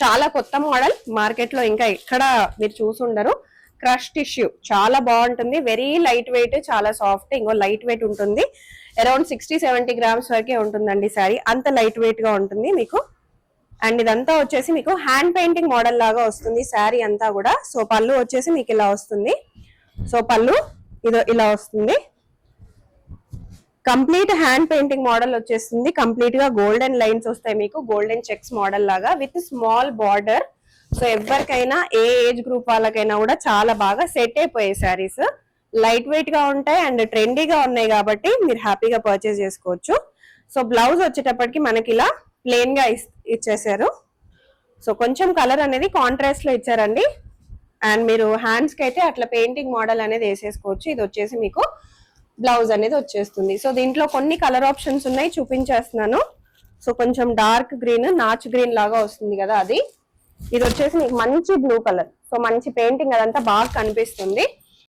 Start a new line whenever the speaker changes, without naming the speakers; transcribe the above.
చాలా కొత్త model, market లో ఇంకా ఎక్కడ మీరు చూసుండరు. క్రష్ టిష్యూ చాలా బాగుంటుంది, వెరీ లైట్ వెయిట్, చాలా సాఫ్ట్, ఇంకో లైట్ వెయిట్ ఉంటుంది. అరౌండ్ 60-70 గ్రామ్స్ వరకే ఉంటుందండి శారీ, అంత లైట్ వెయిట్ గా ఉంటుంది మీకు. అండ్ ఇదంతా వచ్చేసి మీకు హ్యాండ్ పెయింటింగ్ మోడల్ లాగా వస్తుంది శారీ అంతా కూడా. సో పళ్ళు వచ్చేసి మీకు ఇలా వస్తుంది. సో పళ్ళు ఇదో ఇలా వస్తుంది, కంప్లీట్ హ్యాండ్ పెయింటింగ్ మోడల్ వచ్చేస్తుంది. కంప్లీట్ గా గోల్డెన్ లైన్స్ వస్తాయి మీకు, గోల్డెన్ చెక్స్ మోడల్ లాగా విత్ స్మాల్ బార్డర్. సో ఎవరికైనా ఏ ఏజ్ గ్రూప్ వాళ్ళకైనా కూడా చాలా బాగా సెట్ అయిపోయాయి శారీస్. లైట్ వెయిట్ గా ఉంటాయి అండ్ ట్రెండీగా ఉన్నాయి కాబట్టి మీరు హ్యాపీగా పర్చేస్ చేసుకోవచ్చు. సో బ్లౌజ్ వచ్చేటప్పటికి మనకి ఇలా ప్లెయిన్ గా ఇచ్చేసారు. సో కొంచెం కలర్ అనేది కాంట్రాస్ట్ లో ఇచ్చారండి. అండ్ మీరు హ్యాండ్స్ కి అయితే అట్లా పెయింటింగ్ మోడల్ అనేది వేసేసుకోవచ్చు. ఇది వచ్చేసి మీకు బ్లౌజ్ అనేది వచ్చేస్తుంది. సో దీంట్లో కొన్ని కలర్ ఆప్షన్స్ ఉన్నాయి, చూపించేస్తున్నాను. సో కొంచెం డార్క్ గ్రీన్, నాచ్ గ్రీన్ లాగా వస్తుంది కదా అది. ఇది వచ్చేసి మీకు మంచి బ్లూ కలర్. సో మంచి పెయింటింగ్ అదంతా బాగా కనిపిస్తుంది.